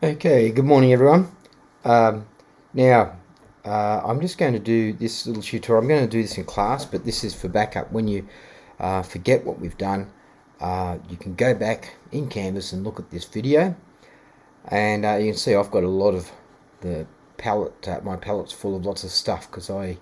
Okay, good morning everyone. Um, now, I'm just going to do this little tutorial. I'm going to do this in class, but this is for backup. When you forget what we've done, you can go back in Canvas and look at this video. And you can see I've got a lot of the palette, my palette's full of lots of stuff because I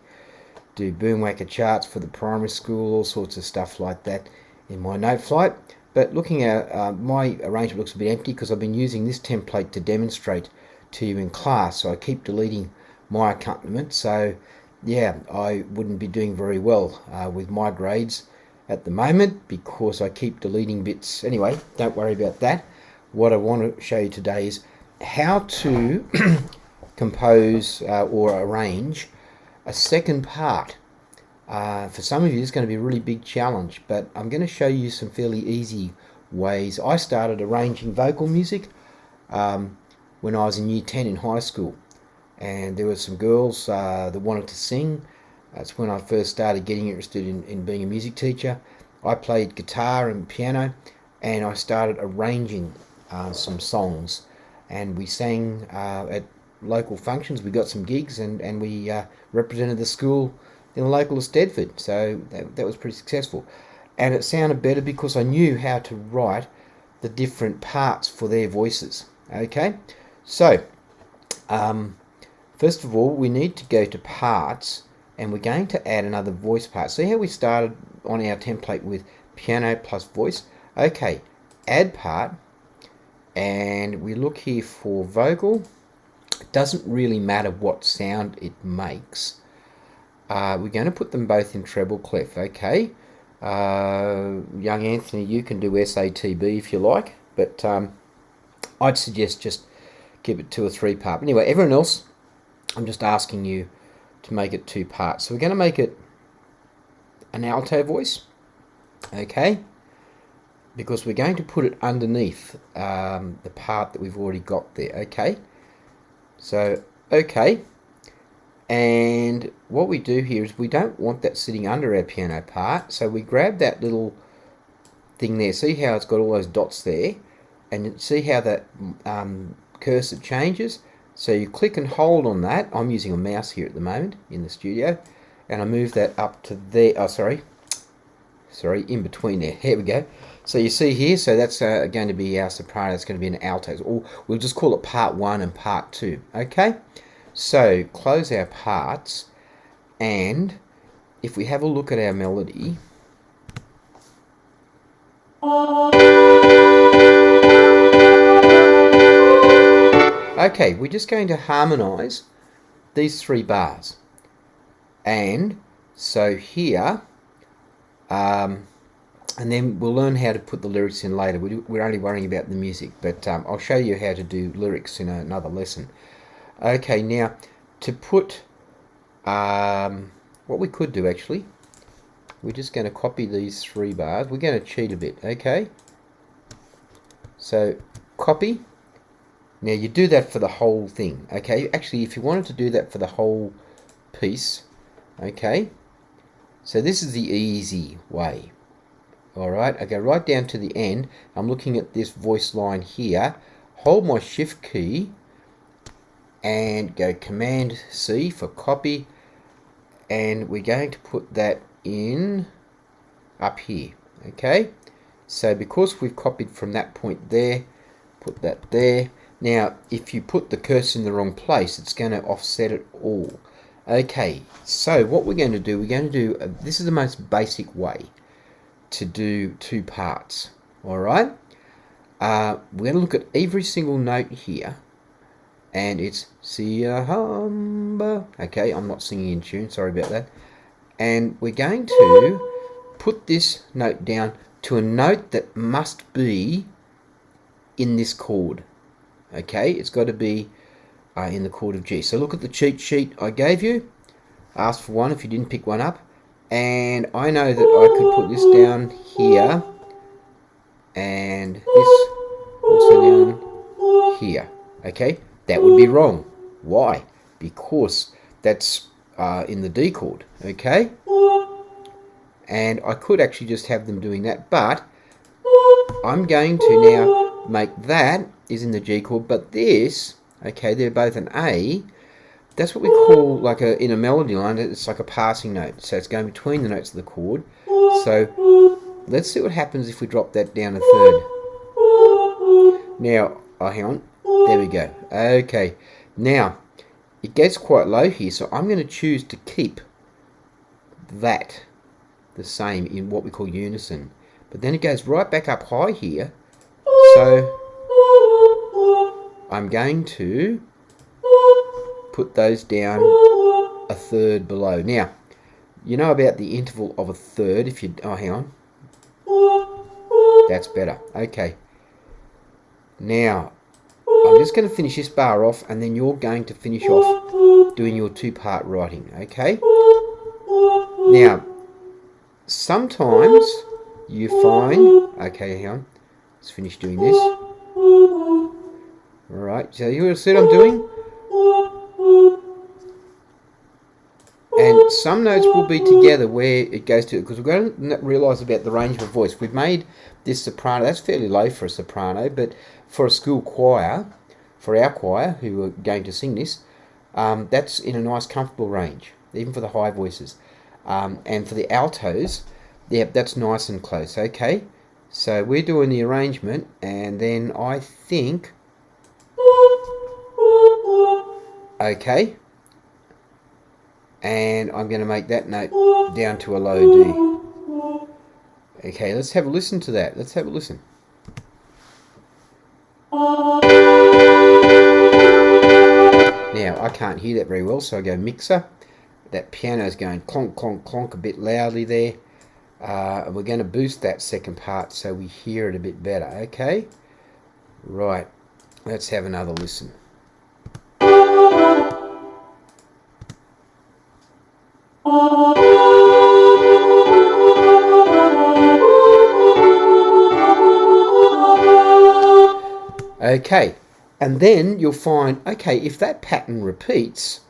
do boomwhacker charts for the primary school, all sorts of stuff like that in my note flight. But looking at my arrangement looks a bit empty because I've been using this template to demonstrate to you in class, so I keep deleting my accompaniment. So yeah, I wouldn't be doing very well with my grades at the moment because I keep deleting bits. Anyway, don't worry about that. What I want to show you today is how to compose or arrange a second part. For some of you, it's going to be a really big challenge, but I'm going to show you some fairly easy ways. I started arranging vocal music when I was in year 10 in high school, and there were some girls that wanted to sing. That's when I first started getting interested in being a music teacher. I played guitar and piano, and I started arranging some songs, and we sang at local functions. We got some gigs, and we represented the school in the local Stedford, so that was pretty successful. And it sounded better because I knew how to write the different parts for their voices. Okay, so first of all, we need to go to parts, and we're going to add another voice part. See how we started on our template with piano plus voice? Okay, add part, and we look here for vocal. It doesn't really matter what sound it makes. We're going to put them both in treble clef, okay? Young Anthony, you can do SATB if you like, but I'd suggest just keep it 2 or 3 part. Anyway, everyone else, I'm just asking you to make it 2 parts. So we're going to make it an alto voice, okay? Because we're going to put it underneath the part that we've already got there, okay? So, okay. And what we do here is we don't want that sitting under our piano part, so we grab that little thing there. See how it's got all those dots there, and see how that cursor changes. So you click and hold on that. I'm using a mouse here at the moment in the studio, and I move that up to there. Oh, sorry, in between there. Here we go. So you see here, so that's going to be our soprano. It's going to be an alto, or we'll just call it part 1 and part 2. Okay. So close our parts, and if we have a look at our melody, okay, we're just going to harmonize these 3 bars. And so here, and then we'll learn how to put the lyrics in later. We're only worrying about the music, but I'll show you how to do lyrics in another lesson. Okay, now to put what we could do actually, we're just going to copy these 3 bars. We're going to cheat a bit, okay? So copy. Now you do that for the whole thing, okay? Actually, if you wanted to do that for the whole piece, okay? So this is the easy way. All right, I go right down to the end. I'm looking at this voice line here. Hold my shift key and go Command C for copy, and we're going to put that in up here, okay? So because we've copied from that point there, put that there. Now if you put the cursor in the wrong place, it's going to offset it all. Okay, so what we're going to do, this is the most basic way to do 2 parts. All right, we're going to look at every single note here, and it's Siyahamba. Okay, I'm not singing in tune, sorry about that. And we're going to put this note down to a note that must be in this chord. Okay, it's got to be in the chord of G. So look at the cheat sheet I gave you. Ask for one if you didn't pick one up. And I know that I could put this down here, and this also down here. Okay, that would be wrong. Why? Because that's in the D chord. Okay, and I could actually just have them doing that, but I'm going to now make that is in the G chord, but this, okay, they're both an A. That's what we call, like in a melody line, it's like a passing note. So it's going between the notes of the chord. So let's see what happens if we drop that down a third. Now, oh, hang on. There we go. Okay. Now, it gets quite low here, so I'm going to choose to keep that the same in what we call unison. But then it goes right back up high here. So I'm going to put those down a third below. Now, you know about the interval of a third. If you, oh, hang on. That's better. Okay. Now, I'm just going to finish this bar off, and then you're going to finish off doing your two-part writing. Okay. Now, sometimes you find. Okay, hang on. Let's finish doing this. All right. So you see what I'm doing? And some notes will be together where it goes to, because we've got to realise about the range of a voice. We've made this soprano, that's fairly low for a soprano, but for a school choir, for our choir who are going to sing this, that's in a nice comfortable range, even for the high voices. And for the altos, yeah, that's nice and close. Okay, so we're doing the arrangement, and then I think, okay, and I'm going to make that note down to a low D. Okay, let's have a listen to that. Let's have a listen. Now, I can't hear that very well, so I go mixer. That piano's going clonk, clonk, clonk a bit loudly there. And we're going to boost that second part so we hear it a bit better. Okay? Right. Let's have another listen. Okay, and then you'll find, okay, if that pattern repeats,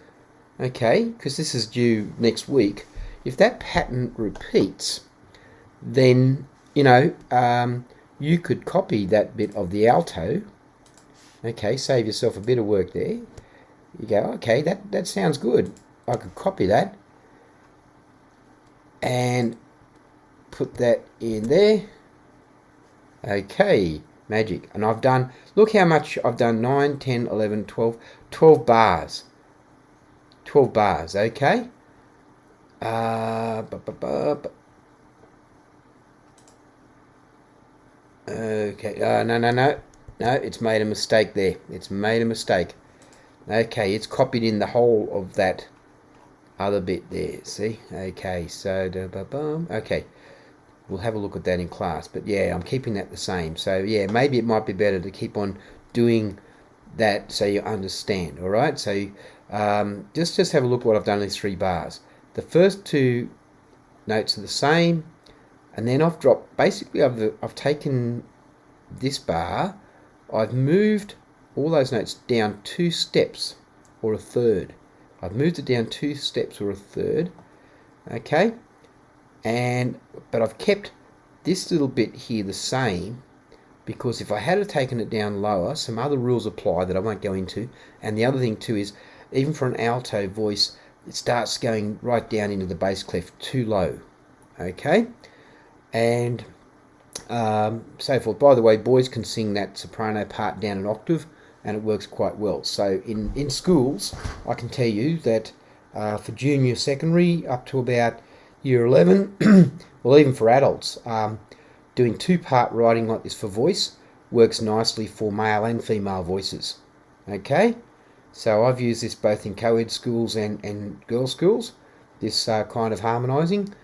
okay, because this is due next week, if that pattern repeats, then, you know, you could copy that bit of the alto, okay, save yourself a bit of work there. You go, okay, that sounds good. I could copy that and put that in there. Okay, magic. And I've done, look how much I've done, 9, 10, 11, 12, 12 bars. 12 bars, okay? Okay, no, it's made a mistake there. It's made a mistake. Okay, it's copied in the whole of that other bit there, see? Okay, so, okay. We'll have a look at that in class. But yeah, I'm keeping that the same. So yeah, maybe it might be better to keep on doing that so you understand. All right. So just have a look at what I've done in these 3 bars. The first 2 notes are the same, and then I've dropped. Basically, I've taken this bar. I've but all those notes down 2 steps or a third. I've moved it down 2 steps or a third. Okay. But I've kept this little bit here the same, because if I had taken it down lower, some other rules apply that I won't go into. And the other thing too is, even for an alto voice, it starts going right down into the bass clef too low. Okay, and so forth. By the way, boys can sing that soprano part down an octave, and it works quite well. So in schools, I can tell you that for junior secondary up to about Year 11, well, even for adults, doing 2-part writing like this for voice works nicely for male and female voices. Okay, so I've used this both in co-ed schools and girls' schools, this kind of harmonising,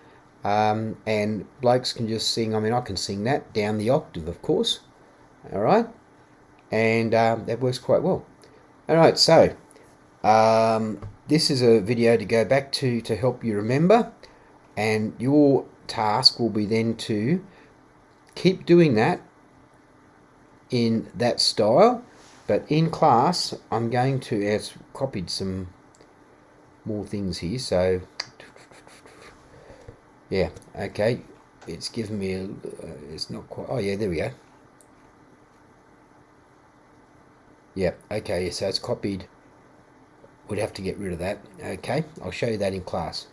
and blokes can just sing. I mean, I can sing that down the octave, of course. All right, and that works quite well. All right, so this is a video to go back to help you remember. And your task will be then to keep doing that in that style. But in class, I'm going to, I've copied some more things here. So, yeah, okay. It's given me, it's not quite, oh yeah, there we go. Yep, okay, so it's copied. We'd have to get rid of that. Okay, I'll show you that in class.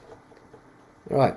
All right.